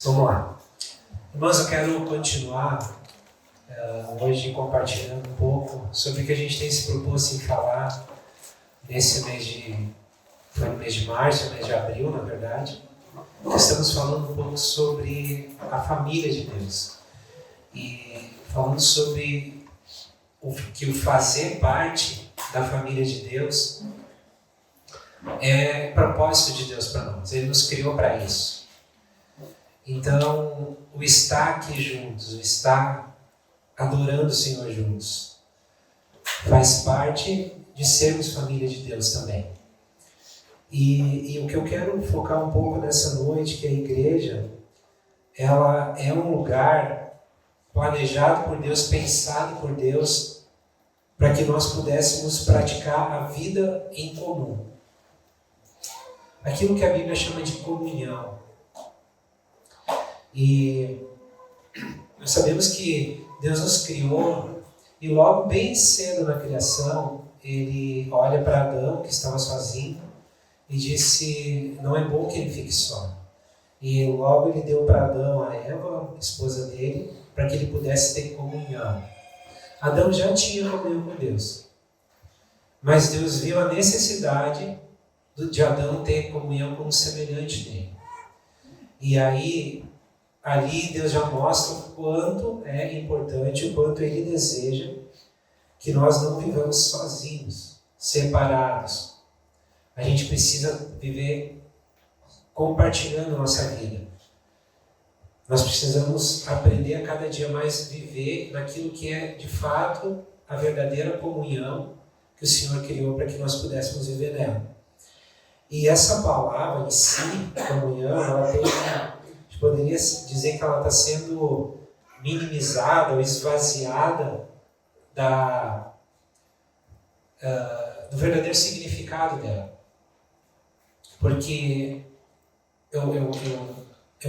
Vamos lá. Irmãos, eu quero continuar hoje compartilhando um pouco sobre o que a gente tem se proposto em falar nesse foi no mês de março, no mês de abril, na verdade. Estamos falando um pouco sobre a família de Deus. E falando sobre que o fazer parte da família de Deus é propósito de Deus para nós. Ele nos criou para isso. Então, o estar aqui juntos, o estar adorando o Senhor juntos, faz parte de sermos família de Deus também. E o que eu quero focar um pouco nessa noite, que a igreja, ela é um lugar planejado por Deus, pensado por Deus, para que nós pudéssemos praticar a vida em comum. Aquilo que a Bíblia chama de comunhão. E nós sabemos que Deus nos criou e logo bem cedo na criação, Ele olha para Adão, que estava sozinho, e disse, não é bom que ele fique só. E logo Ele deu para Adão a Eva, esposa dele, para que ele pudesse ter comunhão. Adão já tinha comunhão com Deus, mas Deus viu a necessidade de Adão ter comunhão com um semelhante dele. E aí, ali Deus já mostra o quanto é importante, o quanto Ele deseja que nós não vivamos sozinhos, separados. A gente precisa viver compartilhando a nossa vida. Nós precisamos aprender a cada dia mais viver naquilo que é, de fato, a verdadeira comunhão que o Senhor criou para que nós pudéssemos viver nela. E essa palavra em si, comunhão, ela tem, a gente poderia dizer que ela está sendo minimizada ou esvaziada do verdadeiro significado dela. Porque eu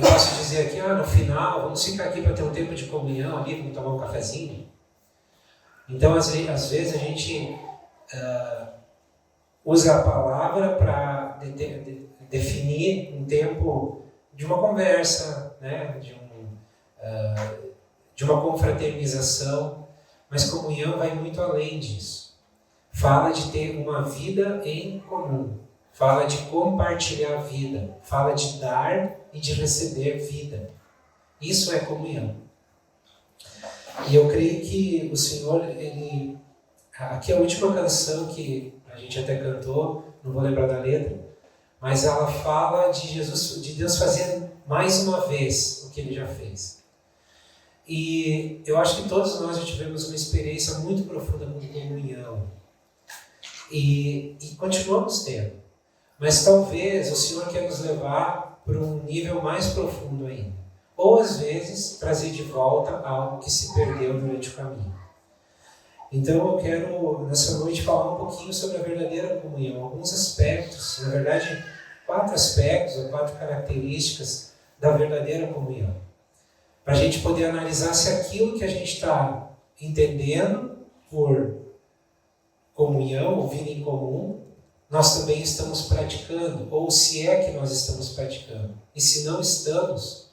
posso dizer aqui, no final, vamos ficar aqui para ter um tempo de comunhão ali, vamos tomar um cafezinho. Então, às vezes, a gente usa a palavra para definir um tempo de uma conversa, né? de uma confraternização, mas comunhão vai muito além disso. Fala de ter uma vida em comum, fala de compartilhar a vida, fala de dar e de receber vida. Isso é comunhão. E eu creio que o Senhor, aqui é a última canção que a gente até cantou, não vou lembrar da letra, mas ela fala de Jesus, de Deus fazer mais uma vez o que Ele já fez. E eu acho que todos nós já tivemos uma experiência muito profunda com comunhão. E continuamos tendo. Mas talvez o Senhor quer nos levar para um nível mais profundo ainda. Ou às vezes trazer de volta algo que se perdeu durante o caminho. Então eu quero nessa noite falar um pouquinho sobre a verdadeira comunhão. Alguns aspectos, na verdade 4 aspectos ou 4 características da verdadeira comunhão. Para a gente poder analisar se aquilo que a gente está entendendo por comunhão ou vida em comum, nós também estamos praticando, ou se é que nós estamos praticando. E se não estamos,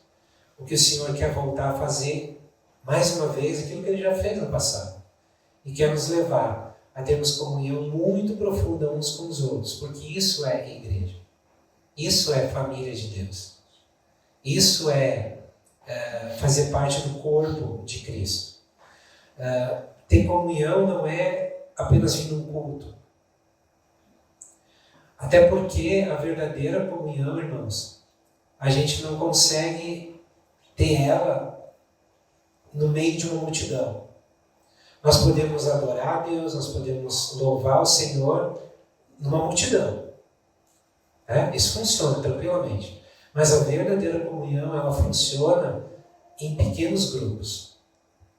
o que o Senhor quer voltar a fazer, mais uma vez, aquilo que Ele já fez no passado. E quer nos levar a termos comunhão muito profunda uns com os outros, porque isso é igreja. Isso é família de Deus. Isso é fazer parte do corpo de Cristo. Ter comunhão não é apenas vir num culto. Até porque a verdadeira comunhão, irmãos, a gente não consegue ter ela no meio de uma multidão. Nós podemos adorar a Deus, nós podemos louvar o Senhor numa multidão. Isso funciona tranquilamente. Mas a verdadeira comunhão, ela funciona em pequenos grupos,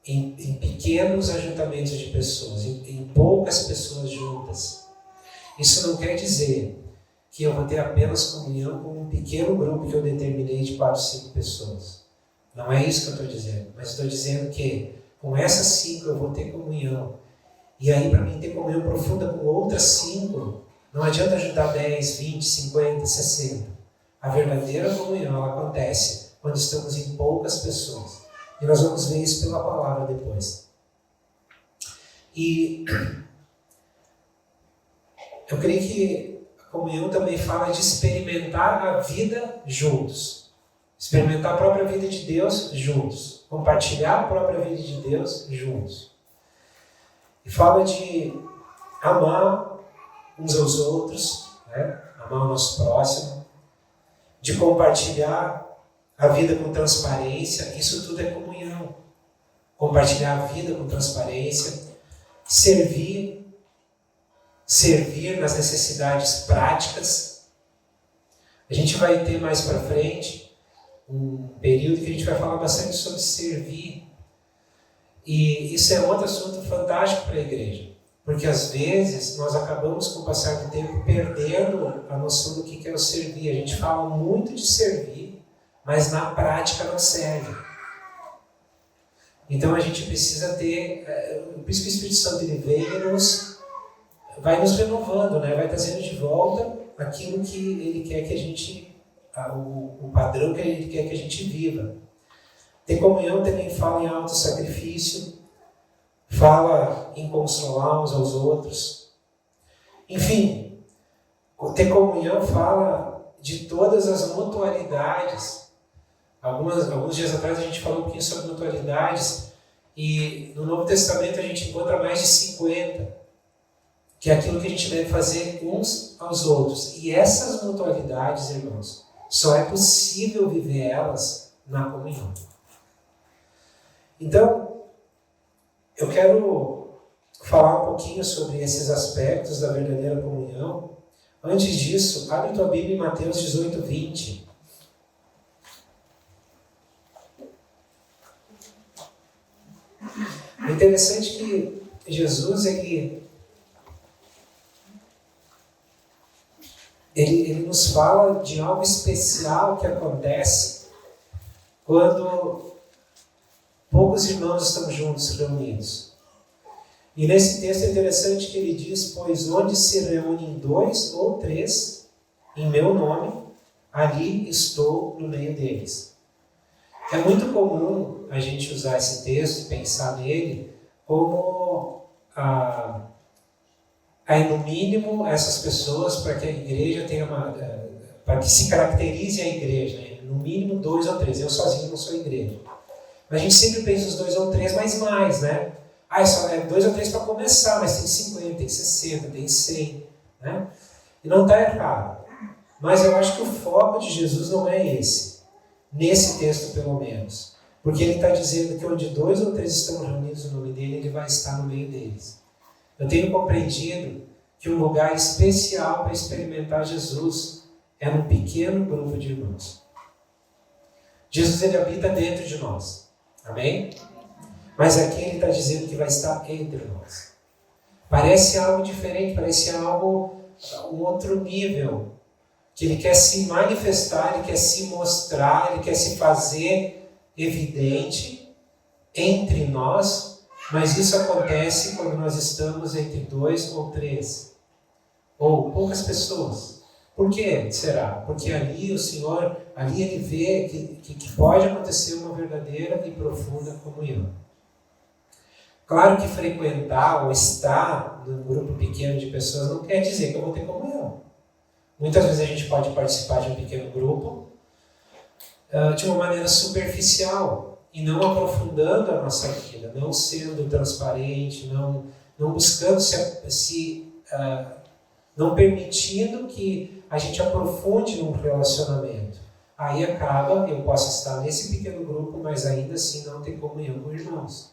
em pequenos ajuntamentos de pessoas, em poucas pessoas juntas. Isso não quer dizer que eu vou ter apenas comunhão com um pequeno grupo que eu determinei de 4, 5 pessoas. Não é isso que eu estou dizendo. Mas estou dizendo que com essas 5 eu vou ter comunhão. E aí, para mim ter comunhão profunda com outras 5, Não adianta ajudar 10, 20, 50, 60. A verdadeira comunhão ela acontece quando estamos em poucas pessoas. E nós vamos ver isso pela palavra depois. E eu creio que a comunhão também fala de experimentar a vida juntos. Experimentar a própria vida de Deus juntos. Compartilhar a própria vida de Deus juntos. E fala de amar uns aos outros, né? Amar o nosso próximo. De compartilhar a vida com transparência. Isso tudo é comunhão. Compartilhar a vida com transparência. Servir nas necessidades práticas. A gente vai ter mais para frente um período que a gente vai falar bastante sobre servir. E isso é outro assunto fantástico para a igreja. Porque às vezes nós acabamos com o passar do tempo perdendo a noção do que é o servir. A gente fala muito de servir, mas na prática não serve. Então a gente precisa ter, por isso que o Espírito Santo ele vem e vai nos renovando, né? Vai trazendo de volta aquilo que ele quer que a gente, o padrão que ele quer que a gente viva. Ter comunhão também fala em autossacrifício, fala em consolar uns aos outros. Enfim, ter comunhão fala de todas as mutualidades. Alguns dias atrás a gente falou um pouquinho sobre mutualidades e no Novo Testamento a gente encontra mais de 50, que é aquilo que a gente deve fazer uns aos outros. E essas mutualidades, irmãos, só é possível viver elas na comunhão. Então, eu quero falar um pouquinho sobre esses aspectos da verdadeira comunhão. Antes disso, abre tua Bíblia em Mateus 18, 20. É interessante que Jesus, ele nos fala de algo especial que acontece quando poucos irmãos estão juntos, reunidos. E nesse texto é interessante que ele diz, pois onde se reúnem 2 ou 3 em meu nome, ali estou no meio deles. É muito comum a gente usar esse texto, pensar nele, como no mínimo essas pessoas, para que a igreja tenha para que se caracterize a igreja, né? No mínimo 2 ou 3. Eu sozinho não sou igreja. Mas a gente sempre pensa os 2 ou 3, mas mais, né? Só é 2 ou 3 para começar, mas tem 50, tem 60, tem 100, né? E não está errado. Mas eu acho que o foco de Jesus não é esse. Nesse texto, pelo menos. Porque ele está dizendo que onde 2 ou 3 estão reunidos no nome dele, ele vai estar no meio deles. Eu tenho compreendido que um lugar especial para experimentar Jesus é num pequeno grupo de irmãos. Jesus ele habita dentro de nós. Amém? Mas aqui ele está dizendo que vai estar entre nós. Parece algo diferente, parece algo, um outro nível. Que ele quer se manifestar, ele quer se mostrar, ele quer se fazer evidente entre nós, mas isso acontece quando nós estamos entre 2 ou 3, ou poucas pessoas. Por que será? Porque ali o Senhor, ali ele vê que pode acontecer uma verdadeira e profunda comunhão. Claro que frequentar ou estar num grupo pequeno de pessoas não quer dizer que eu vou ter comunhão. Muitas vezes a gente pode participar de um pequeno grupo de uma maneira superficial e não aprofundando a nossa vida, não sendo transparente, não buscando não permitindo que a gente aprofunde num relacionamento. Aí eu posso estar nesse pequeno grupo, mas ainda assim não ter comunhão com irmãos.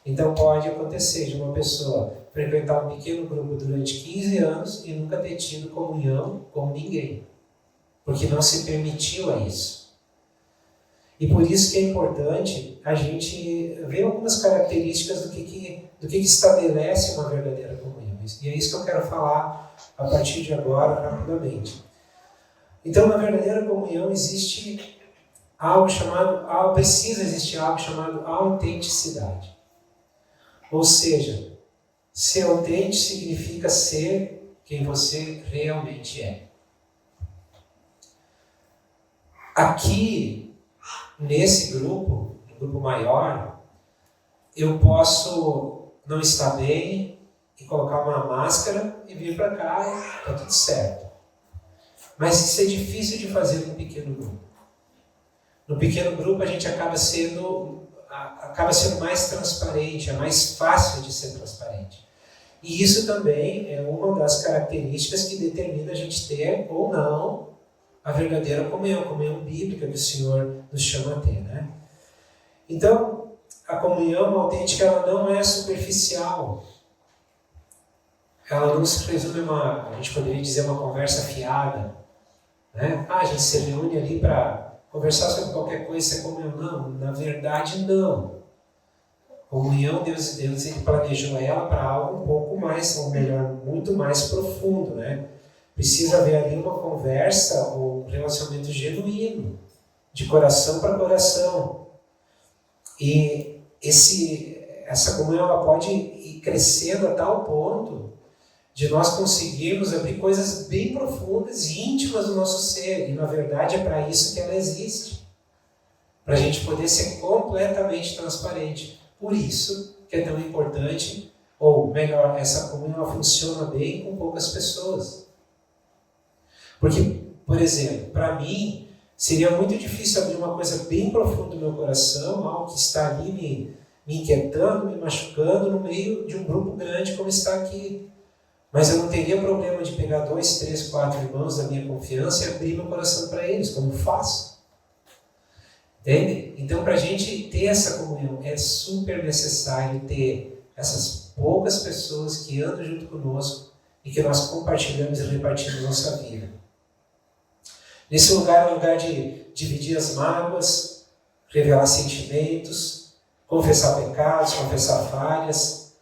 Então pode acontecer de uma pessoa frequentar um pequeno grupo durante 15 anos e nunca ter tido comunhão com ninguém, porque não se permitiu a isso. E por isso que é importante a gente ver algumas características do que estabelece uma verdadeira comunhão. E é isso que eu quero falar a partir de agora, rapidamente. Então, na verdadeira comunhão precisa existir algo chamado autenticidade. Ou seja, ser autêntico significa ser quem você realmente é. Aqui, nesse grupo, no grupo maior, eu posso não estar bem e colocar uma máscara e vir para cá e está tudo certo. Mas isso é difícil de fazer no pequeno grupo. No pequeno grupo a gente acaba sendo mais transparente, é mais fácil de ser transparente. E isso também é uma das características que determina a gente ter ou não a verdadeira comunhão, a comunhão bíblica que o Senhor nos chama a ter, né? Então, a comunhão autêntica ela não é superficial. Ela não se resume a gente poderia dizer, uma conversa fiada, né? A gente se reúne ali para conversar sobre qualquer coisa, isso é comunhão. Não, na verdade não. Comunhão, Deus ele planejou ela para algo um pouco mais, ou melhor, muito mais profundo, né? Precisa haver ali uma conversa ou um relacionamento genuíno, de coração para coração. E essa comunhão ela pode ir crescendo a tal ponto de nós conseguirmos abrir coisas bem profundas e íntimas do nosso ser. E, na verdade, é para isso que ela existe. Para a gente poder ser completamente transparente. Por isso que é tão importante, ou melhor, essa comunhão ela funciona bem com poucas pessoas. Porque, por exemplo, para mim, seria muito difícil abrir uma coisa bem profunda do meu coração, algo que está ali me inquietando, me machucando, no meio de um grupo grande como está aqui. Mas eu não teria problema de pegar 2, 3, 4 irmãos da minha confiança e abrir meu coração para eles, como faço. Entende? Então, para a gente ter essa comunhão, é super necessário ter essas poucas pessoas que andam junto conosco e que nós compartilhamos e repartimos nossa vida. Nesse lugar é um lugar de dividir as mágoas, revelar sentimentos, confessar pecados, confessar falhas.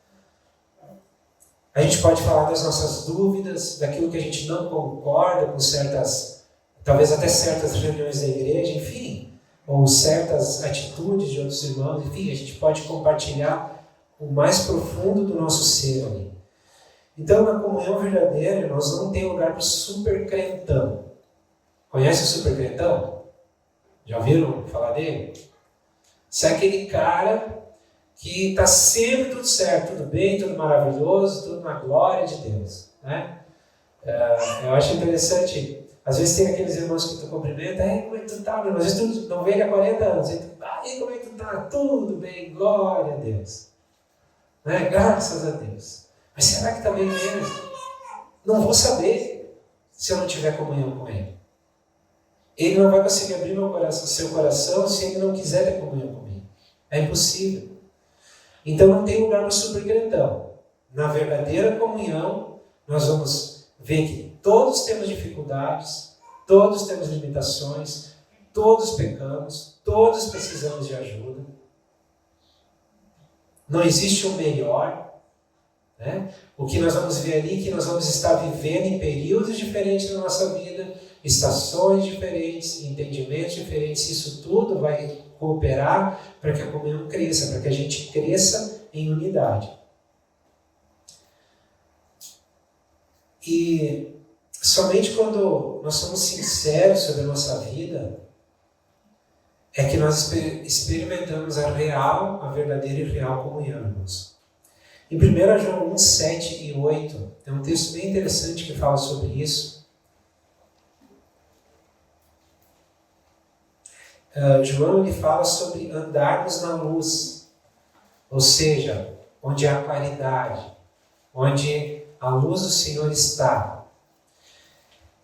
A gente pode falar das nossas dúvidas, daquilo que a gente não concorda com certas, talvez até certas reuniões da igreja, enfim, ou certas atitudes de outros irmãos, enfim, a gente pode compartilhar o mais profundo do nosso ser ali. Então, na comunhão verdadeira, nós não temos lugar para o super crentão. Conhece o super crentão? Já ouviram falar dele? Isso é aquele cara que está sempre tudo certo, tudo bem, tudo maravilhoso, tudo na glória de Deus, né? Eu acho interessante, às vezes tem aqueles irmãos que tu cumprimenta, como é que tu tá, meu? Às vezes tu não vê ele há 40 anos, aí como é que tu tá? Tudo bem, glória a Deus, né? Graças a Deus. Mas será que está bem mesmo? Não vou saber se eu não tiver comunhão com ele. Ele não vai conseguir abrir o seu coração se ele não quiser ter comunhão comigo. É impossível. Então não tem lugar para o super crentão. Na verdadeira comunhão, nós vamos ver que todos temos dificuldades, todos temos limitações, todos pecamos, todos precisamos de ajuda. Não existe o melhor, né? O que nós vamos ver ali, que nós vamos estar vivendo em períodos diferentes da nossa vida, estações diferentes, entendimentos diferentes, isso tudo vai cooperar para que a comunhão cresça, para que a gente cresça em unidade. E somente quando nós somos sinceros sobre a nossa vida, é que nós experimentamos a verdadeira e real comunhão, irmãos. Em 1 João 1, 7 e 8, tem um texto bem interessante que fala sobre isso. João ele fala sobre andarmos na luz, ou seja, onde há claridade, onde a luz do Senhor está.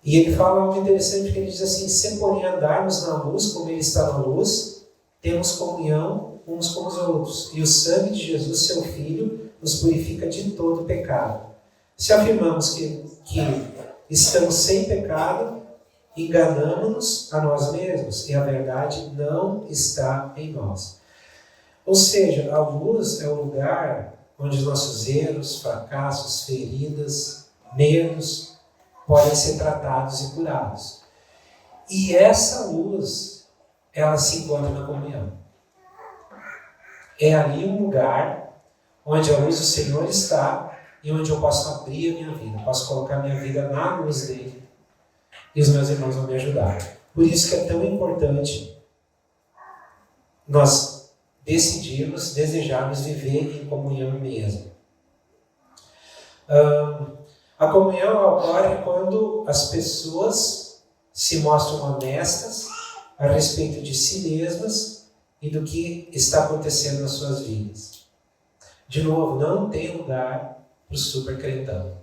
E ele fala algo interessante, porque ele diz assim: se porém andarmos na luz como ele está na luz, temos comunhão uns com os outros, e o sangue de Jesus, seu Filho, nos purifica de todo pecado. Se afirmamos que estamos sem pecado, enganamos-nos a nós mesmos, e a verdade não está em nós. Ou seja, a luz é o lugar onde os nossos erros, fracassos, feridas, medos podem ser tratados e curados. E essa luz, ela se encontra na comunhão. É ali um lugar onde a luz do Senhor está e onde eu posso abrir a minha vida, posso colocar a minha vida na luz dele, e os meus irmãos vão me ajudar. Por isso que é tão importante nós desejarmos viver em comunhão mesmo. A comunhão ocorre quando as pessoas se mostram honestas a respeito de si mesmas e do que está acontecendo nas suas vidas. De novo, não tem lugar para o supercrentão.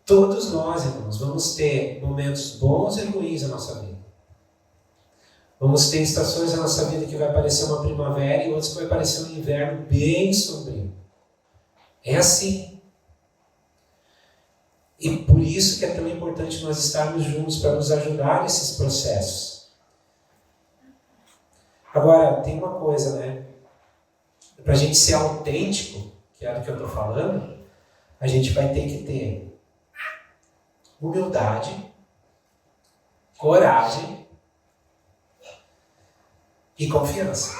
Todos nós, irmãos, vamos ter momentos bons e ruins na nossa vida. Vamos ter estações na nossa vida que vai parecer uma primavera e outras que vai parecer um inverno bem sombrio. É assim. E por isso que é tão importante nós estarmos juntos para nos ajudar nesses processos. Agora, tem uma coisa, né? Para a gente ser autêntico, que é do que eu estou falando, a gente vai ter que ter humildade, coragem e confiança.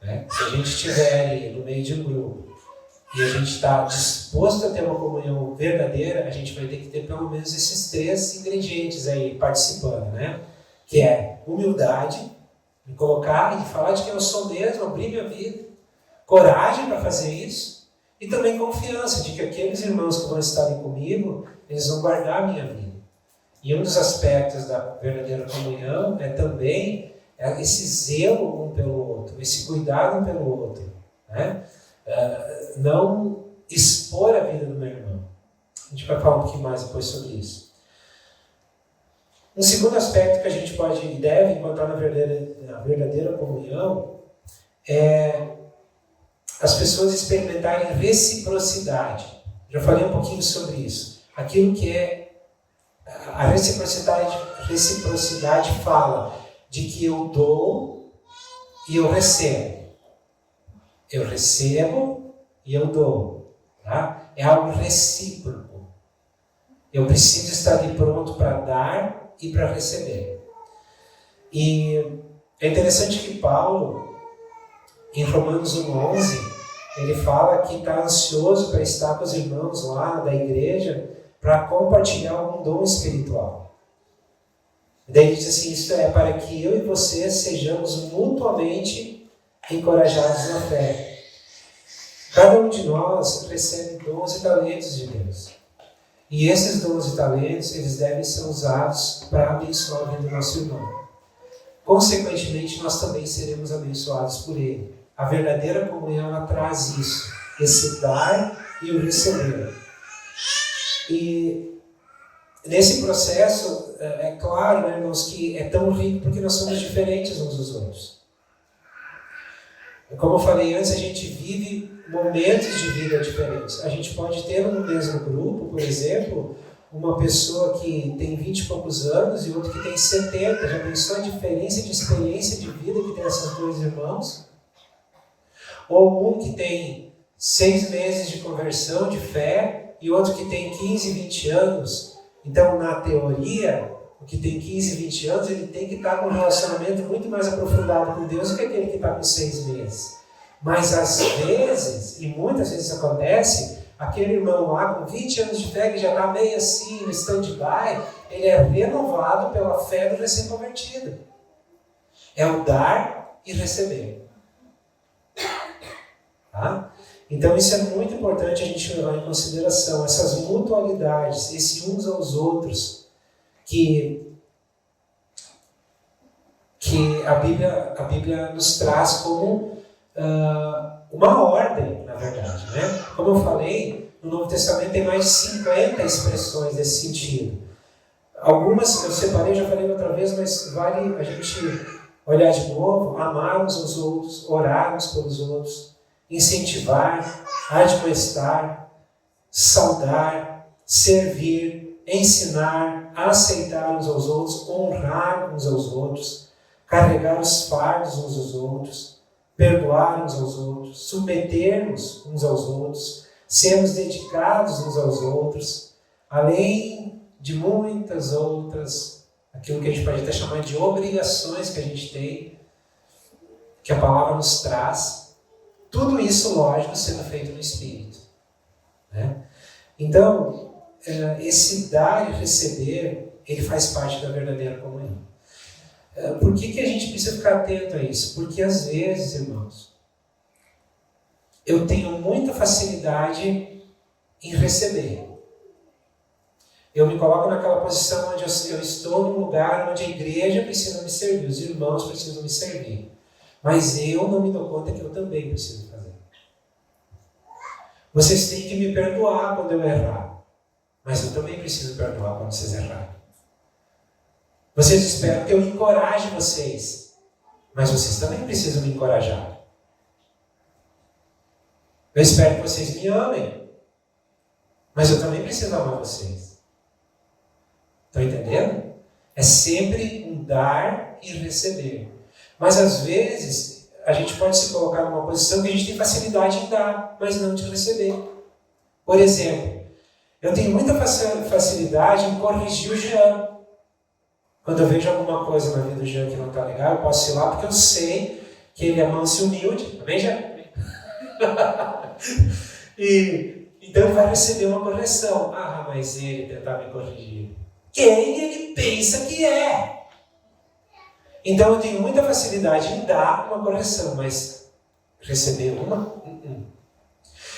Né? Se a gente estiver ali no meio de um grupo e a gente está disposto a ter uma comunhão verdadeira, a gente vai ter que ter pelo menos esses 3 ingredientes aí participando, né? Que é humildade, me colocar e falar de quem eu sou mesmo, abrir minha vida, coragem para fazer isso, e também confiança de que aqueles irmãos que vão estar ali comigo, eles vão guardar a minha vida. E um dos aspectos da verdadeira comunhão é também esse zelo um pelo outro, esse cuidado um pelo outro, né? Não expor a vida do meu irmão. A gente vai falar um pouquinho mais depois sobre isso. Um segundo aspecto que a gente pode e deve encontrar na verdadeira comunhão é as pessoas experimentarem reciprocidade. Já falei um pouquinho sobre isso. Aquilo que é a reciprocidade fala de que eu dou e eu recebo. Eu recebo e eu dou. Tá? É algo recíproco. Eu preciso estar ali pronto para dar e para receber. E é interessante que Paulo, em Romanos 1,11, ele fala que está ansioso para estar com os irmãos lá da igreja para compartilhar algum dom espiritual. Daí ele diz assim, isso é para que eu e você sejamos mutuamente encorajados na fé. Cada um de nós recebe dons e talentos de Deus. E esses dons e talentos, eles devem ser usados para abençoar a vida do nosso irmão. Consequentemente, nós também seremos abençoados por ele. A verdadeira comunhão, ela traz isso, esse dar e o receber. E nesse processo, é claro, né, irmãos, que é tão rico porque nós somos diferentes uns dos outros. Como eu falei antes, a gente vive momentos de vida diferentes. A gente pode ter no mesmo grupo, por exemplo, uma pessoa que tem 20 e poucos anos e outro que tem 70. Já pensou a diferença de experiência de vida que tem esses dois irmãos? Ou um que tem 6 meses de conversão, de fé, e outro que tem 15, 20 anos. Então, na teoria, o que tem 15, 20 anos, ele tem que estar com um relacionamento muito mais aprofundado com Deus do que aquele que está com 6 meses. Mas às vezes, e muitas vezes acontece, aquele irmão lá com 20 anos de fé, que já está meio assim no stand-by, ele é renovado pela fé do recém-convertido. É o dar e receber. Tá? Então isso é muito importante a gente levar em consideração, essas mutualidades, esse uns aos outros, que a Bíblia nos traz como uma ordem, na verdade. Né? Como eu falei, no Novo Testamento tem mais de 50 expressões nesse sentido. Algumas eu separei, já falei outra vez, mas vale a gente olhar de novo, amarmos os outros, orarmos pelos outros, incentivar, admoestar, saudar, servir, ensinar, aceitar uns aos outros, honrar uns aos outros, carregar os fardos uns aos outros, perdoar uns aos outros, submetermos uns aos outros, sermos dedicados uns aos outros, além de muitas outras, aquilo que a gente pode até chamar de obrigações que a gente tem, que a palavra nos traz. Tudo isso, lógico, sendo feito no Espírito. Né? Então, esse dar e receber, ele faz parte da verdadeira comunhão. Por que a gente precisa ficar atento a isso? Porque às vezes, irmãos, eu tenho muita facilidade em receber. Eu me coloco naquela posição onde eu estou num lugar onde a igreja precisa me servir, os irmãos precisam me servir. Mas eu não me dou conta que eu também preciso fazer. Vocês têm que me perdoar quando eu errar. Mas eu também preciso perdoar quando vocês errarem. Vocês esperam que eu encoraje vocês. Mas vocês também precisam me encorajar. Eu espero que vocês me amem. Mas eu também preciso amar vocês. Estão entendendo? É sempre um dar e receber. Mas às vezes a gente pode se colocar numa posição que a gente tem facilidade em dar, mas não de receber. Por exemplo, eu tenho muita facilidade em corrigir o Jean. Quando eu vejo alguma coisa na vida do Jean que não está legal, eu posso ir lá porque eu sei que ele é manso e humilde. Amém, Jean? Então ele vai receber uma correção. Ah, mas ele tentar me corrigir. Quem ele pensa que é? Então eu tenho muita facilidade em dar uma correção, mas receber uma?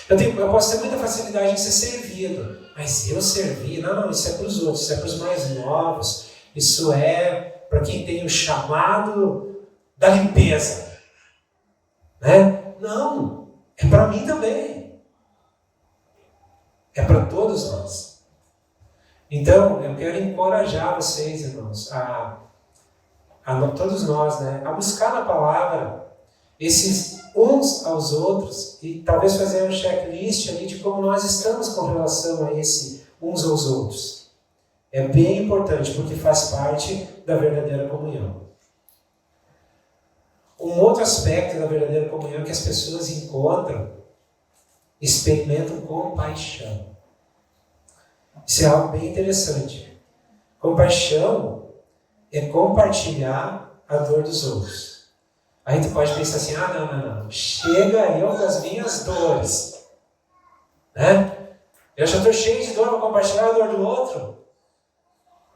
Eu posso ter muita facilidade em ser servido, mas eu servir? Não, isso é para os outros, isso é para os mais novos, isso é para quem tem o chamado da limpeza. Né? Não, é para mim também. É para todos nós. Então, eu quero encorajar vocês, irmãos, todos nós, né, a buscar na palavra esses uns aos outros e talvez fazer um checklist ali de como nós estamos com relação a esse uns aos outros. É bem importante porque faz parte da verdadeira comunhão. Um outro aspecto da verdadeira comunhão que as pessoas experimentam compaixão. Isso é algo bem interessante. Compaixão é compartilhar a dor dos outros. Aí tu pode pensar assim, não. Chega eu com as minhas dores. Né? Eu já estou cheio de dor, vou compartilhar a dor do outro.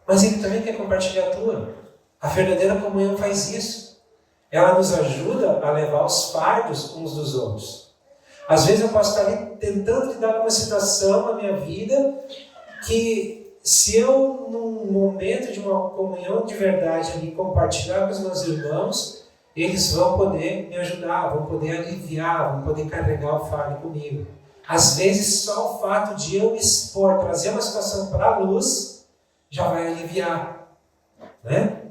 Mas ele também quer compartilhar a tua. A verdadeira comunhão faz isso. Ela nos ajuda a levar os fardos uns dos outros. Às vezes eu posso estar ali tentando lidar com uma situação na minha vida que se eu, num momento de uma comunhão de verdade ali, compartilhar com os meus irmãos, eles vão poder me ajudar, vão poder aliviar, vão poder carregar o fardo comigo. Às vezes só o fato de eu expor, trazer uma situação para a luz, já vai aliviar. Né?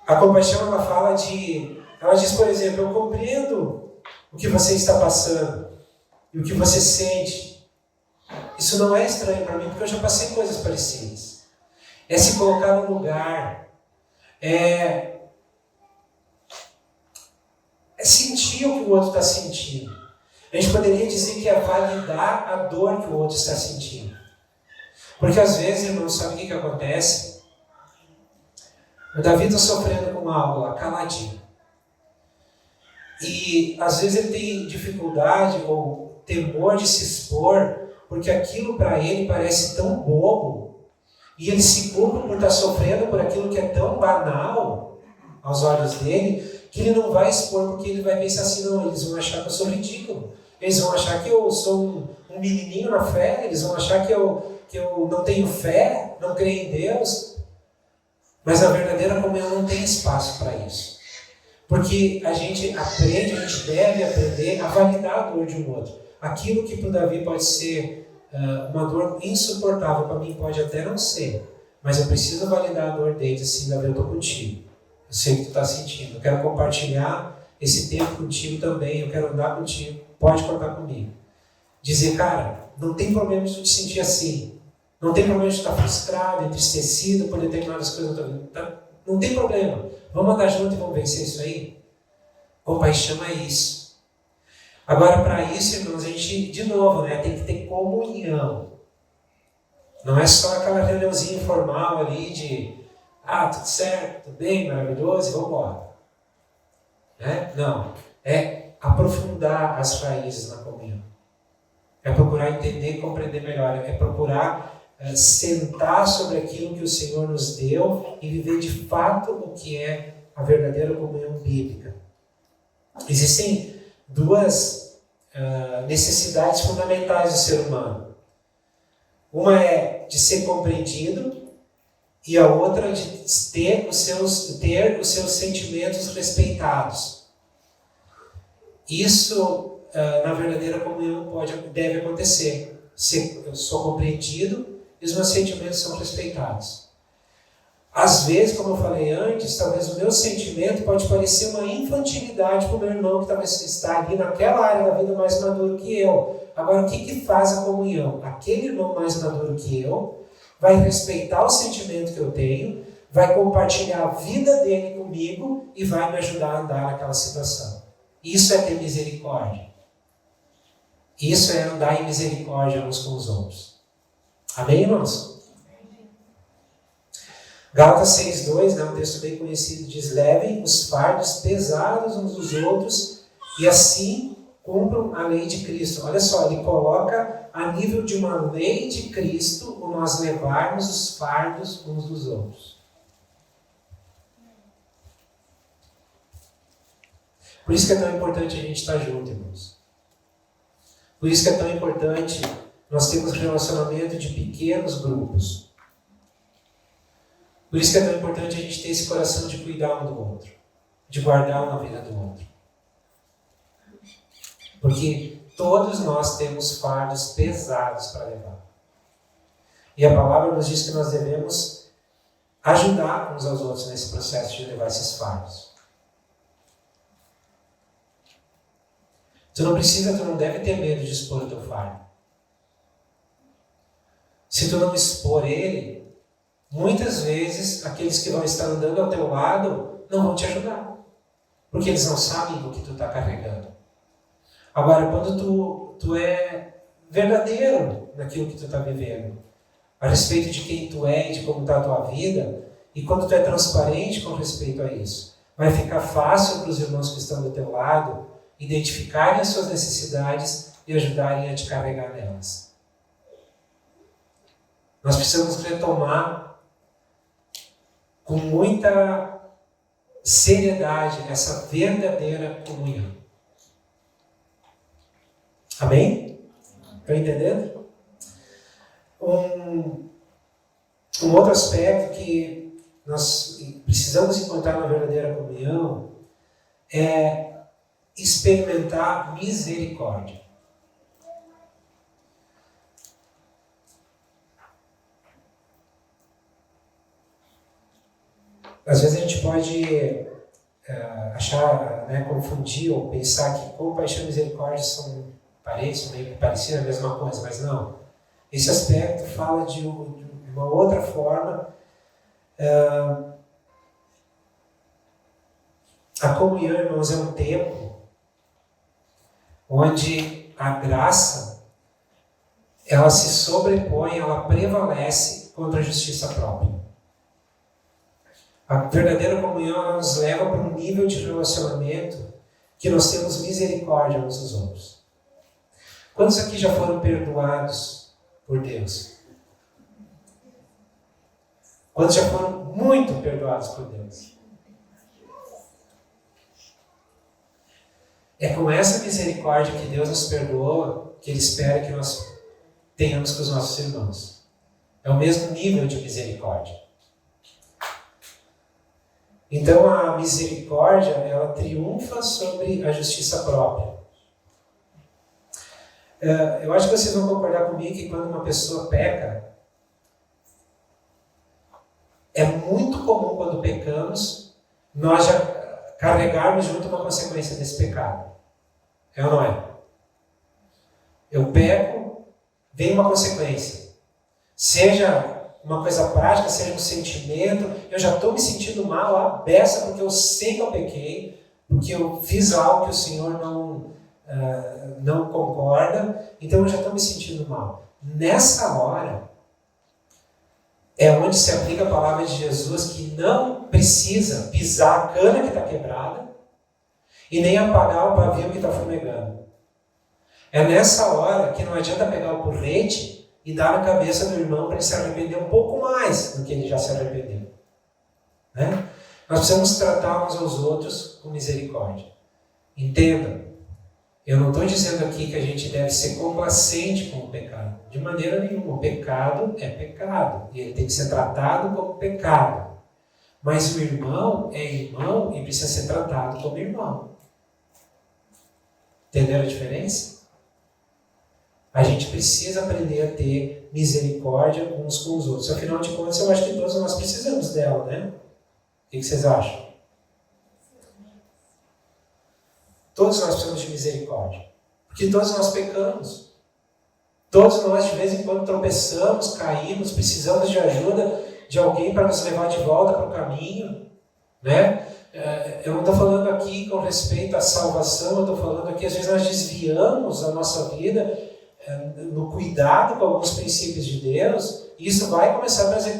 A compaixão, ela diz, por exemplo, eu compreendo o que você está passando e o que você sente. Isso não é estranho para mim, porque eu já passei coisas parecidas. É se colocar no lugar. É sentir o que o outro está sentindo. A gente poderia dizer que é validar a dor que o outro está sentindo. Porque às vezes, irmão, sabe o que acontece? O Davi está sofrendo com algo lá, caladinho. E às vezes ele tem dificuldade ou temor de se expor, porque aquilo para ele parece tão bobo, e ele se culpa por estar sofrendo por aquilo que é tão banal aos olhos dele, que ele não vai expor, porque ele vai pensar assim, não, eles vão achar que eu sou ridículo, eles vão achar que eu sou um menininho na fé, eles vão achar que eu não tenho fé, não creio em Deus. Mas a verdadeira comunhão não tem espaço para isso. Porque a gente deve aprender a validar a dor de um outro. Aquilo que para o Davi pode ser uma dor insuportável, para mim pode até não ser. Mas eu preciso validar a dor dele, assim, Davi, eu estou contigo. Eu sei o que tu está sentindo. Eu quero compartilhar esse tempo contigo também. Eu quero andar contigo. Pode contar comigo. Dizer, cara, não tem problema de tu te sentir assim. Não tem problema de estar frustrado, entristecido por determinadas coisas. Não tem problema. Vamos andar junto e vamos vencer isso aí? Compaixão é isso. Agora, para isso, irmãos, a gente, de novo, né, tem que ter comunhão. Não é só aquela reuniãozinha informal ali de tudo certo, tudo bem, maravilhoso, e vamos embora. né? Não. É aprofundar as raízes na comunhão. É procurar entender e compreender melhor. É procurar sentar sobre aquilo que o Senhor nos deu e viver de fato o que é a verdadeira comunhão bíblica. Existem duas necessidades fundamentais do ser humano. Uma é de ser compreendido e a outra de ter os seus sentimentos respeitados. Isso, na verdadeira comunhão, deve acontecer. Eu sou compreendido e os meus sentimentos são respeitados. Às vezes, como eu falei antes, talvez o meu sentimento pode parecer uma infantilidade para o meu irmão que talvez está ali naquela área da vida mais maduro que eu. Agora, o que faz a comunhão? Aquele irmão mais maduro que eu vai respeitar o sentimento que eu tenho, vai compartilhar a vida dele comigo e vai me ajudar a andar naquela situação. Isso é ter misericórdia. Isso é andar em misericórdia uns com os outros. Amém, irmãos? Gálatas 6,2, um texto bem conhecido, diz: levem os fardos pesados uns dos outros e assim cumpram a lei de Cristo. Olha só, ele coloca a nível de uma lei de Cristo o nós levarmos os fardos uns dos outros. Por isso que é tão importante a gente estar junto, irmãos. Por isso que é tão importante nós termos relacionamento de pequenos grupos. Por isso que é tão importante a gente ter esse coração de cuidar um do outro, de guardar uma vida do outro. Porque todos nós temos fardos pesados para levar. E a palavra nos diz que nós devemos ajudar uns aos outros nesse processo de levar esses fardos. Tu não deve ter medo de expor o teu fardo. Se tu não expor ele, muitas vezes aqueles que vão estar andando ao teu lado não vão te ajudar. Porque eles não sabem o que tu está carregando. Agora, quando tu é verdadeiro naquilo que tu está vivendo, a respeito de quem tu é e de como está a tua vida, e quando tu é transparente com respeito a isso, vai ficar fácil para os irmãos que estão do teu lado identificarem as suas necessidades e ajudarem a te carregar nelas. Nós precisamos retomar com muita seriedade essa verdadeira comunhão. Amém? Estão entendendo? Um outro aspecto que nós precisamos encontrar na verdadeira comunhão é experimentar misericórdia. Às vezes a gente pode achar, confundir ou pensar que compaixão e misericórdia são parecidos, meio parecidas, a mesma coisa, mas não. Esse aspecto fala de uma outra forma. A comunhão, irmãos, é um tempo onde a graça ela se sobrepõe, ela prevalece contra a justiça própria. A verdadeira comunhão ela nos leva para um nível de relacionamento que nós temos misericórdia uns dos outros. Quantos aqui já foram perdoados por Deus? Quantos já foram muito perdoados por Deus? É com essa misericórdia que Deus nos perdoa que Ele espera que nós tenhamos com os nossos irmãos. É o mesmo nível de misericórdia. Então a misericórdia, ela triunfa sobre a justiça própria. Eu acho que vocês vão concordar comigo que quando uma pessoa peca, é muito comum quando pecamos, nós já carregarmos junto uma consequência desse pecado. É ou não é? Eu peco, vem uma consequência. Seja uma coisa prática, seja um sentimento, eu já estou me sentindo mal, a beça, porque eu sei que eu pequei, porque eu fiz algo que o Senhor não concorda, então eu já estou me sentindo mal. Nessa hora, é onde se aplica a palavra de Jesus, que não precisa pisar a cana que está quebrada, e nem apagar o pavio que está fumegando. É nessa hora que não adianta pegar o porrete e dar na cabeça do irmão para ele se arrepender um pouco mais do que ele já se arrependeu. Né? Nós precisamos tratar uns aos outros com misericórdia. Entenda, eu não estou dizendo aqui que a gente deve ser complacente com o pecado. De maneira nenhuma. O pecado é pecado. E ele tem que ser tratado como pecado. Mas o irmão é irmão e precisa ser tratado como irmão. Entenderam a diferença? A gente precisa aprender a ter misericórdia uns com os outros. Afinal de contas, eu acho que todos nós precisamos dela, né? O que vocês acham? Todos nós precisamos de misericórdia. Porque todos nós pecamos. Todos nós, de vez em quando, tropeçamos, caímos, precisamos de ajuda de alguém para nos levar de volta para o caminho. Né? Eu não estou falando aqui com respeito à salvação, eu estou falando aqui, às vezes nós desviamos a nossa vida no cuidado com alguns princípios de Deus, e isso vai começar a trazer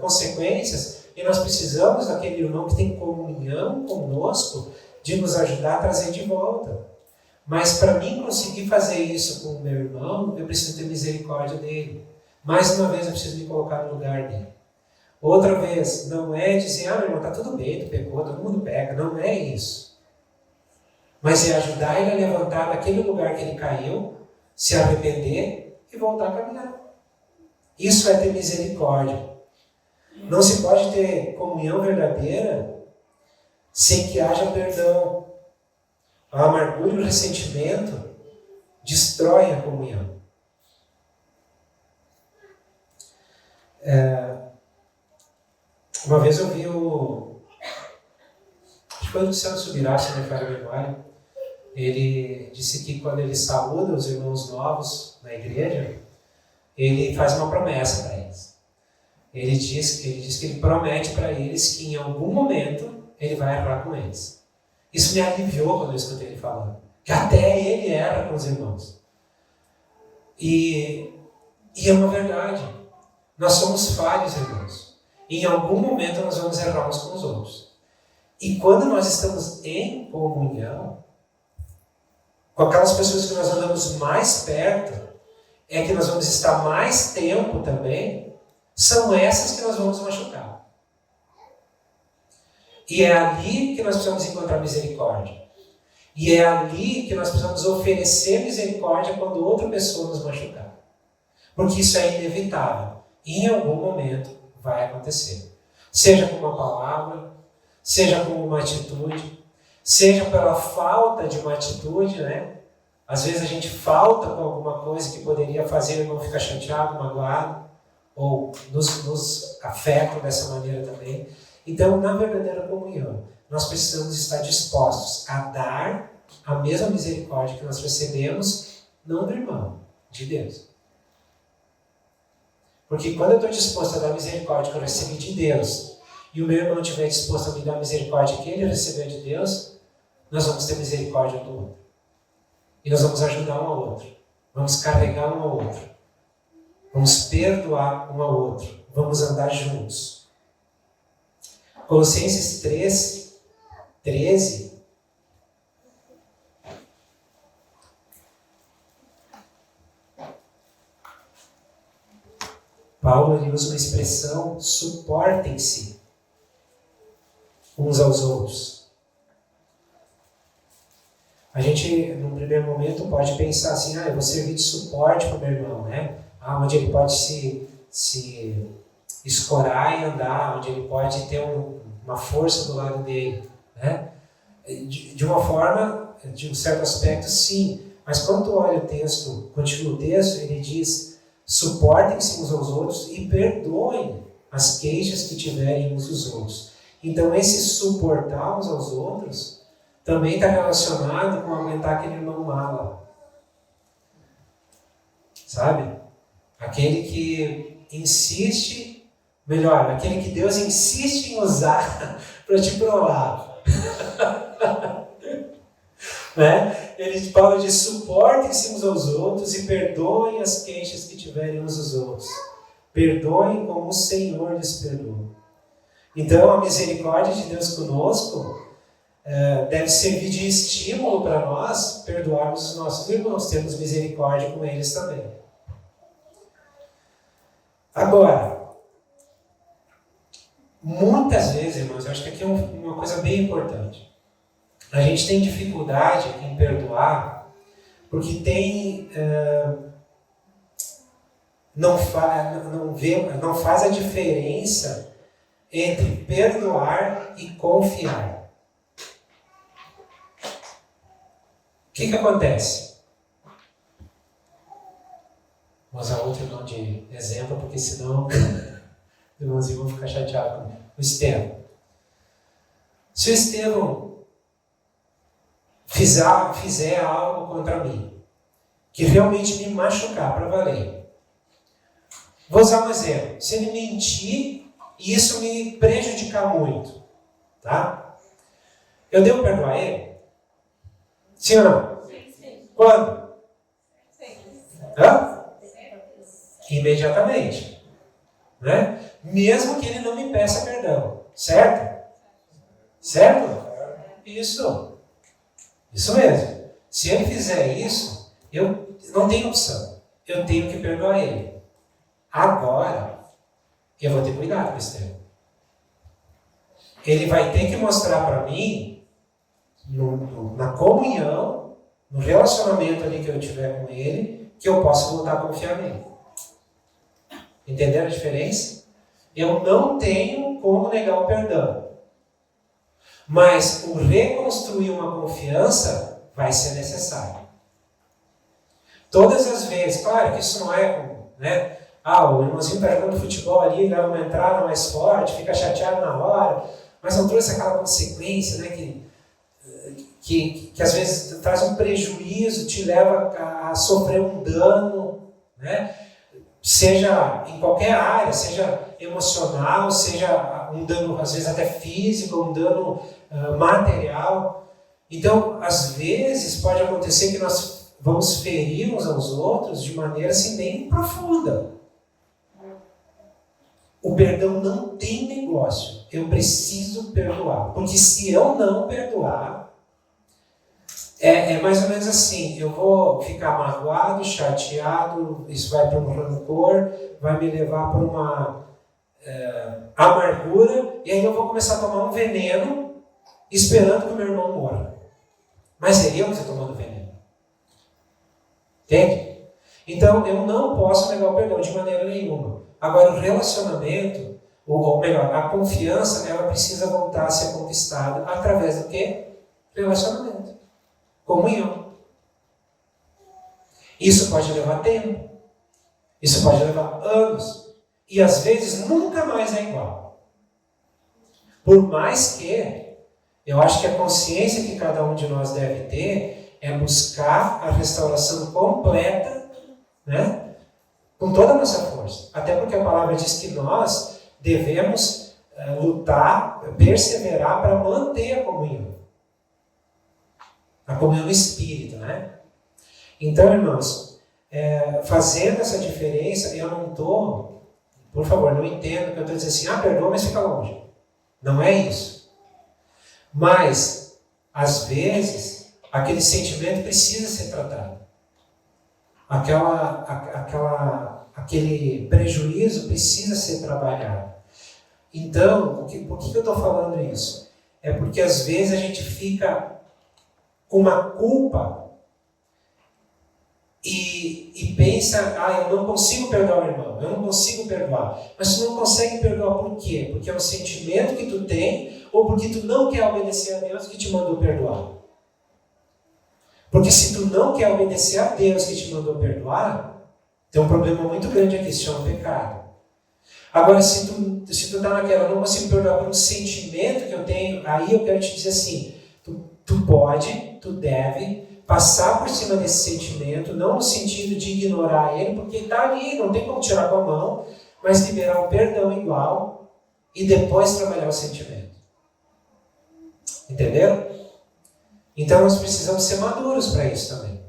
consequências, e nós precisamos daquele irmão que tem comunhão conosco, de nos ajudar a trazer de volta. Mas para mim conseguir fazer isso com o meu irmão, eu preciso ter misericórdia dele. Mais uma vez eu preciso me colocar no lugar dele. Outra vez, não é dizer, meu irmão, está tudo bem, tu pecou, todo mundo peca. Não é isso. Mas é ajudar ele a levantar daquele lugar que ele caiu, se arrepender e voltar a caminhar. Isso é ter misericórdia. Não se pode ter comunhão verdadeira sem que haja perdão. A amargura e o ressentimento destroem a comunhão. Uma vez eu vi acho que foi o Luciano Subirá, se não me falha a memória. Ele disse que quando ele saúda os irmãos novos na igreja, ele faz uma promessa para eles. Ele diz que ele promete para eles que em algum momento ele vai errar com eles. Isso me aliviou quando eu escutei ele falando. Que até ele erra com os irmãos. E é uma verdade. Nós somos falhos, irmãos. Em algum momento nós vamos errar uns com os outros. E quando nós estamos em comunhão, com aquelas pessoas que nós andamos mais perto, é que nós vamos estar mais tempo também, são essas que nós vamos machucar. E é ali que nós precisamos encontrar misericórdia. E é ali que nós precisamos oferecer misericórdia quando outra pessoa nos machucar. Porque isso é inevitável. Em algum momento vai acontecer. Seja com uma palavra, seja com uma atitude, seja pela falta de uma atitude, né? Às vezes a gente falta com alguma coisa que poderia fazer o irmão ficar chateado, magoado, ou nos afeta dessa maneira também. Então, na verdadeira comunhão, nós precisamos estar dispostos a dar a mesma misericórdia que nós recebemos, não do irmão, de Deus. Porque quando eu estou disposto a dar a misericórdia que eu recebi de Deus, e o meu irmão estiver disposto a me dar a misericórdia que ele recebeu de Deus, nós vamos ter misericórdia um do outro. E nós vamos ajudar um ao outro. Vamos carregar um ao outro. Vamos perdoar um ao outro. Vamos andar juntos. Colossenses 3, 13. Paulo ele usa uma expressão, suportem-se uns aos outros. A gente, num primeiro momento, pode pensar assim, eu vou servir de suporte para o meu irmão, né? Onde ele pode se escorar e andar, onde ele pode ter uma força do lado dele, né? De uma forma, de um certo aspecto, sim. Mas quando tu olha o texto, continua o texto, ele diz, suportem-se uns aos outros e perdoem as queixas que tiverem uns dos outros. Então, esse suportar uns aos outros também está relacionado com aumentar aquele irmão mala. Sabe? Aquele que insiste, melhor, aquele que Deus insiste em usar para te provar. Né? Paulo diz, suportem-se uns aos outros e perdoem as queixas que tiverem uns dos outros. Perdoem como o Senhor lhes perdoa. Então, a misericórdia de Deus conosco deve servir de estímulo para nós perdoarmos os nossos irmãos, termos misericórdia com eles também. Agora, muitas vezes, irmãos, eu acho que aqui é uma coisa bem importante. A gente tem dificuldade em perdoar porque não faz a diferença entre perdoar e confiar. O que acontece? Vou usar outro irmão de exemplo, porque senão os irmãozinhos vão ficar chateados comigo. O Estevão. Se o Estevão fizer algo contra mim, que realmente me machucar para valer, vou usar um exemplo. Se ele mentir e isso me prejudicar muito, tá? Eu devo perdoar ele? Sim ou não? Sim. Quando? Sim. Hã? Imediatamente. Né? Mesmo que ele não me peça perdão. Certo? Certo? Isso. Isso mesmo. Se ele fizer isso, eu não tenho opção. Eu tenho que perdoar ele. Agora, eu vou ter cuidado com esse tema. Ele vai ter que mostrar para mim, na comunhão, no relacionamento ali que eu tiver com ele, que eu posso voltar a confiar nele. Entenderam a diferença? Eu não tenho como negar o perdão. Mas o reconstruir uma confiança vai ser necessário. Todas as vezes, claro que isso não é como, né? O irmãozinho está jogando futebol ali, dá uma entrada mais forte, fica chateado na hora, mas não trouxe aquela consequência, né, que às vezes traz um prejuízo, te leva a sofrer um dano, né? Seja em qualquer área, seja emocional, seja um dano às vezes até físico, um dano material. Então, às vezes pode acontecer que nós vamos ferir uns aos outros de maneira assim bem profunda. O perdão não tem negócio. Eu preciso perdoar. Porque se eu não perdoar, é mais ou menos assim, eu vou ficar magoado, chateado, isso vai para um rancor, vai me levar para uma amargura, e aí eu vou começar a tomar um veneno, esperando que o meu irmão morra. Mas é eu que estou tomando veneno. Entende? Então, eu não posso negar o perdão de maneira nenhuma. Agora, o relacionamento, ou melhor, a confiança, ela precisa voltar a ser conquistada através do quê? Relacionamento. Comunhão. Isso pode levar tempo. Isso pode levar anos. E às vezes nunca mais é igual. Por mais que, eu acho que a consciência que cada um de nós deve ter é buscar a restauração completa, né? Com toda a nossa força. Até porque a palavra diz que nós devemos lutar, perseverar para manter a comunhão. A comunhão do Espírito, né? Então, irmãos, fazendo essa diferença, eu não estou, por favor, não entendo que eu estou dizendo assim, perdoa, mas fica longe. Não é isso. Mas, às vezes, aquele sentimento precisa ser tratado. Aquele prejuízo precisa ser trabalhado. Então, por que eu estou falando isso? É porque às vezes a gente fica com uma culpa e pensa, eu não consigo perdoar o irmão, eu não consigo perdoar. Mas tu não consegue perdoar por quê? Porque é um sentimento que tu tem ou porque tu não quer obedecer a Deus que te mandou perdoar? Porque se tu não quer obedecer a Deus que te mandou perdoar, tem um problema muito grande aqui, se chama pecado. Agora, se tu está naquela, não consigo perdoar por um sentimento que eu tenho, aí eu quero te dizer assim, tu deve passar por cima desse sentimento, não no sentido de ignorar ele, porque está ali, não tem como tirar com a mão, mas liberar o perdão igual e depois trabalhar o sentimento. Entenderam? Então nós precisamos ser maduros para isso também.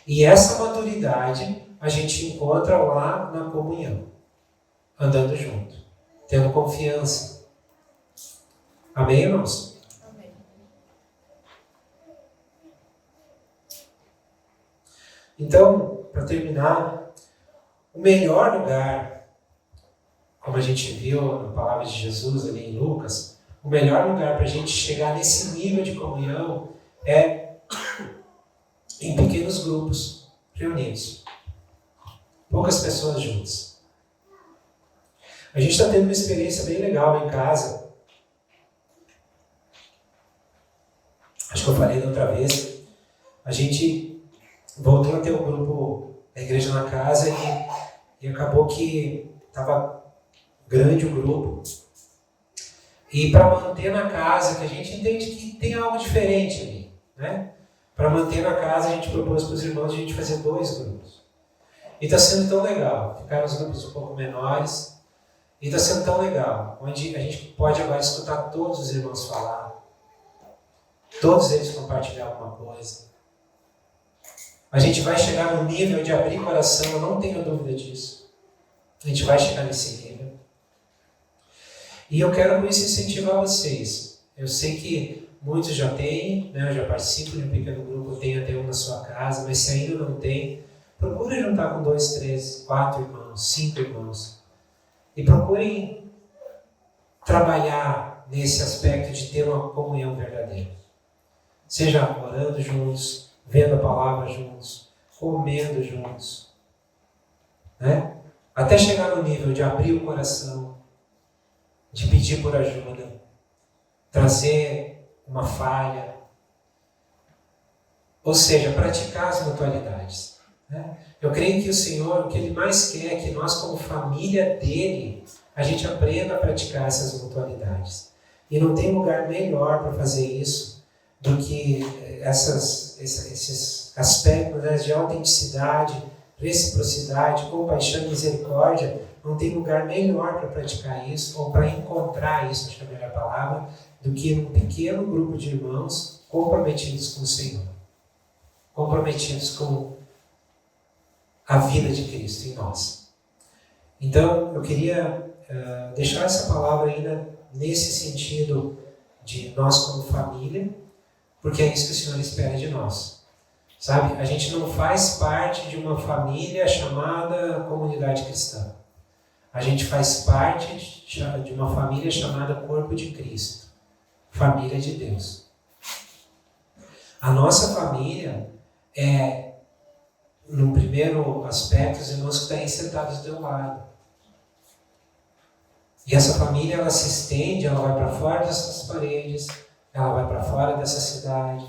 E essa maturidade a gente encontra lá na comunhão, andando junto, tendo confiança. Amém, irmãos? Amém. Então, para terminar, o melhor lugar, como a gente viu na palavra de Jesus ali em Lucas, o melhor lugar para a gente chegar nesse nível de comunhão é em pequenos grupos reunidos. Poucas pessoas juntas. A gente está tendo uma experiência bem legal em casa. Acho que eu falei da outra vez. A gente voltou a ter um grupo da igreja na casa e acabou que estava grande o grupo. E para manter na casa, que a gente entende que tem algo diferente ali, né? Para manter na casa, a gente propôs para os irmãos a gente fazer 2 grupos. E está sendo tão legal. Ficaram os grupos um pouco menores. E está sendo tão legal. Onde a gente pode agora escutar todos os irmãos falar. Todos eles compartilhar alguma coisa. A gente vai chegar no nível de abrir coração, eu não tenho dúvida disso. A gente vai chegar nesse nível. E eu quero com isso incentivar vocês. Eu sei que muitos já têm, né? Eu já participo de um pequeno grupo, tem até um na sua casa, mas se ainda não tem, procure juntar com 2, 3, 4 irmãos, 5 irmãos. E procurem trabalhar nesse aspecto de ter uma comunhão verdadeira. Seja orando juntos, vendo a palavra juntos, comendo juntos. Né? Até chegar no nível de abrir o coração, de pedir por ajuda, trazer uma falha. Ou seja, praticar as mutualidades. Né? Eu creio que o Senhor, o que Ele mais quer é que nós, como família dEle, a gente aprenda a praticar essas mutualidades. E não tem lugar melhor para fazer isso do que esses aspectos, né, de autenticidade, reciprocidade, compaixão e misericórdia. Não tem lugar melhor para praticar isso, ou para encontrar isso, acho que é a melhor palavra, do que um pequeno grupo de irmãos comprometidos com o Senhor. Comprometidos com a vida de Cristo em nós. Então, eu queria deixar essa palavra ainda nesse sentido de nós como família, porque é isso que o Senhor espera de nós. Sabe, a gente não faz parte de uma família chamada comunidade cristã. A gente faz parte de uma família chamada Corpo de Cristo, família de Deus. A nossa família é, no primeiro aspecto, os irmãos que estão aí sentados do teu lado. E essa família, ela se estende, ela vai para fora dessas paredes, ela vai para fora dessa cidade,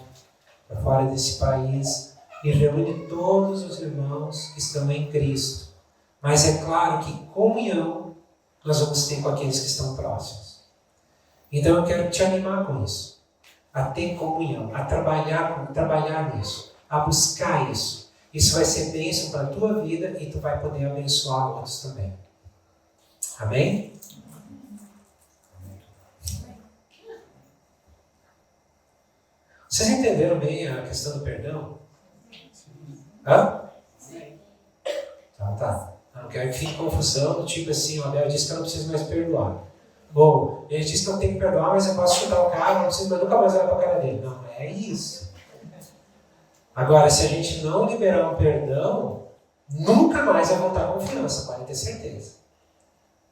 para fora desse país, e reúne todos os irmãos que estão em Cristo. Mas é claro que comunhão nós vamos ter com aqueles que estão próximos. Então eu quero te animar com isso, a ter comunhão, a trabalhar nisso, a buscar isso. Isso vai ser bênção para a tua vida e tu vai poder abençoar outros também. Amém? Vocês entenderam bem a questão do perdão? Hã? Tá. Não quero que fique confusão, do tipo assim, o Abel disse que eu não preciso mais perdoar. Ou, ele disse que eu tenho que perdoar, mas eu posso chutar o cara, não preciso mais nunca mais olhar para a cara dele. Não, é isso. Agora, se a gente não liberar um perdão, nunca mais vai voltar a confiança, pode ter certeza.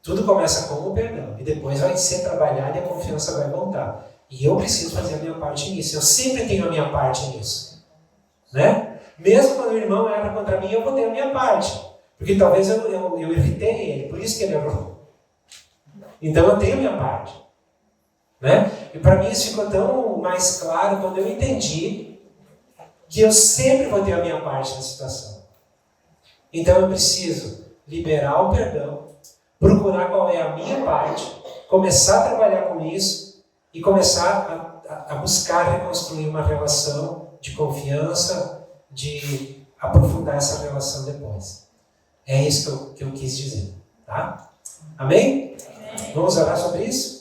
Tudo começa com o perdão, e depois vai ser trabalhado e a confiança vai voltar. E eu preciso fazer a minha parte nisso. Eu sempre tenho a minha parte nisso. Né? Mesmo quando o irmão erra contra mim, eu vou ter a minha parte. Porque talvez eu irritei ele, por isso que ele errou. Então eu tenho a minha parte. Né? E para mim isso ficou tão mais claro quando eu entendi que eu sempre vou ter a minha parte na situação. Então eu preciso liberar o perdão, procurar qual é a minha parte, começar a trabalhar com isso e começar a buscar reconstruir uma relação de confiança, de aprofundar essa relação depois. É isso que eu quis dizer. Tá? Amém? Vamos orar sobre isso?